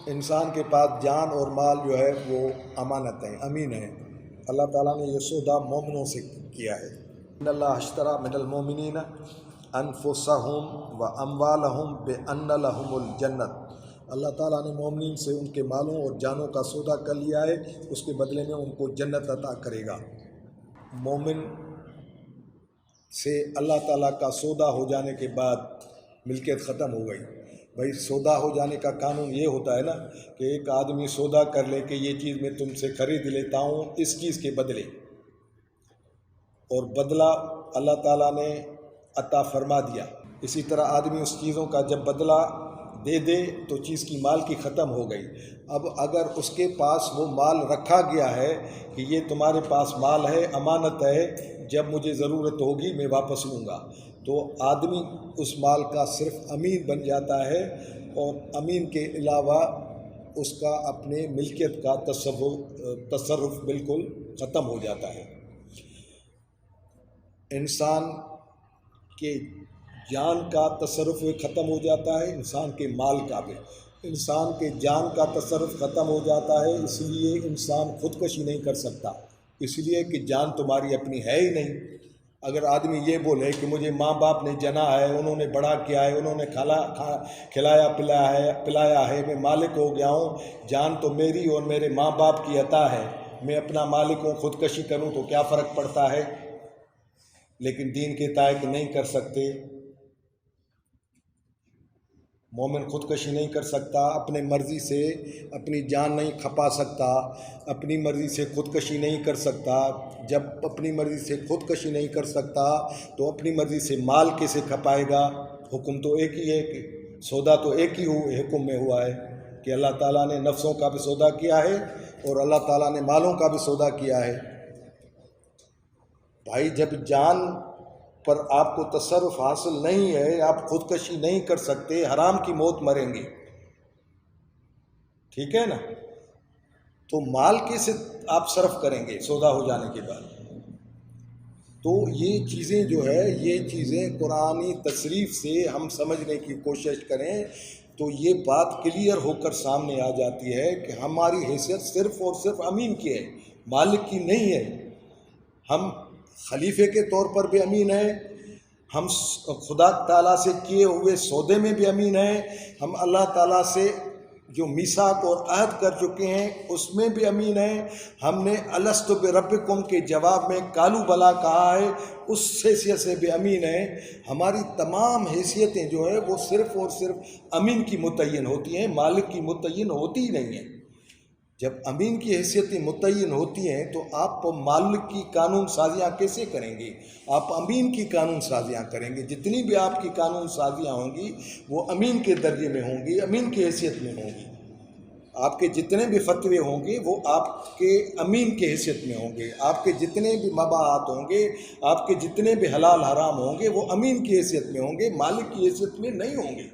انسان کے پاس جان اور مال جو ہے وہ امانت ہیں، امین ہیں۔ اللہ تعالیٰ نے یہ سودا مومنوں سے کیا ہے۔ ان اللہ اشتری من المؤمنین انفسہم و اموالہم بان لہم الجنت۔ اللہ تعالیٰ نے مومنین سے ان کے مالوں اور جانوں کا سودا کر لیا ہے، اس کے بدلے میں ان کو جنت عطا کرے گا۔ مومن سے اللہ تعالیٰ کا سودا ہو جانے کے بعد ملکیت ختم ہو گئی۔ بھائی سودا ہو جانے کا قانون یہ ہوتا ہے نا کہ ایک آدمی سودا کر لے کہ یہ چیز میں تم سے خرید لیتا ہوں اس چیز کے بدلے، اور بدلہ اللہ تعالیٰ نے عطا فرما دیا۔ اسی طرح آدمی اس چیزوں کا جب بدلہ دے دے تو چیز کی مال کی ختم ہو گئی۔ اب اگر اس کے پاس وہ مال رکھا گیا ہے کہ یہ تمہارے پاس مال ہے، امانت ہے، جب مجھے ضرورت ہوگی میں واپس لوں گا، تو آدمی اس مال کا صرف امین بن جاتا ہے، اور امین کے علاوہ اس کا اپنے ملکیت کا تصرف بالکل ختم ہو جاتا ہے۔ انسان کے جان کا تصرف ختم ہو جاتا ہے، انسان کے مال کا بھی۔ انسان کے جان کا تصرف ختم ہو جاتا ہے، اس لیے انسان خودکشی نہیں کر سکتا، اس لیے کہ جان تمہاری اپنی ہے ہی نہیں۔ اگر آدمی یہ بولے کہ مجھے ماں باپ نے جنا ہے، انہوں نے بڑا کیا ہے، انہوں نے کھلایا پلایا ہے، میں مالک ہو گیا ہوں، جان تو میری اور میرے ماں باپ کی عطا ہے، میں اپنا مالک ہوں، خودکشی کروں تو کیا فرق پڑتا ہے؟ لیکن دین کے تحت نہیں کر سکتے۔ مومن خودکشی نہیں کر سکتا، اپنے مرضی سے اپنی جان نہیں کھپا سکتا، اپنی مرضی سے خودکشی نہیں کر سکتا۔ جب اپنی مرضی سے خودکشی نہیں کر سکتا تو اپنی مرضی سے مال کیسے کھپائے گا؟ حکم تو ایک ہی ہے، کہ سودا تو ایک ہی حکم میں ہوا ہے کہ اللہ تعالیٰ نے نفسوں کا بھی سودا کیا ہے اور اللہ تعالیٰ نے مالوں کا بھی سودا کیا ہے۔ بھائی جب جان پر آپ کو تصرف حاصل نہیں ہے، آپ خودکشی نہیں کر سکتے، حرام کی موت مریں گے، ٹھیک ہے نا؟ تو مال کیسے آپ صرف کریں گے سودا ہو جانے کے بعد؟ تو یہ چیزیں جو ہے، یہ چیزیں قرآنی تصریف سے ہم سمجھنے کی کوشش کریں تو یہ بات کلیئر ہو کر سامنے آ جاتی ہے کہ ہماری حیثیت صرف اور صرف امین کی ہے، مالک کی نہیں ہے۔ ہم خلیفے کے طور پر بھی امین ہیں، ہم خدا تعالیٰ سے کیے ہوئے سودے میں بھی امین ہیں، ہم اللہ تعالیٰ سے جو میثاق اور عہد کر چکے ہیں اس میں بھی امین ہیں، ہم نے الست بربکم کے جواب میں کالو بلا کہا ہے اس حیثیت سے بھی امین ہیں۔ ہماری تمام حیثیتیں جو ہے وہ صرف اور صرف امین کی متعین ہوتی ہیں، مالک کی متعین ہوتی ہی نہیں ہیں۔ جب امین کی حیثیتیں متعین ہوتی ہیں تو آپ مالک کی قانون سازیاں کیسے کریں گے؟ آپ امین کی قانون سازیاں کریں گے۔ جتنی بھی آپ کی قانون سازیاں ہوں گی وہ امین کے درجے میں ہوں گی، امین کی حیثیت میں ہوں گی۔ آپ کے جتنے بھی فتوے ہوں گے وہ آپ کے امین کی حیثیت میں ہوں گے، آپ کے جتنے بھی مباحات ہوں گے، آپ کے جتنے بھی حلال حرام ہوں گے وہ امین کی حیثیت میں ہوں گے، مالک کی حیثیت میں نہیں ہوں گے۔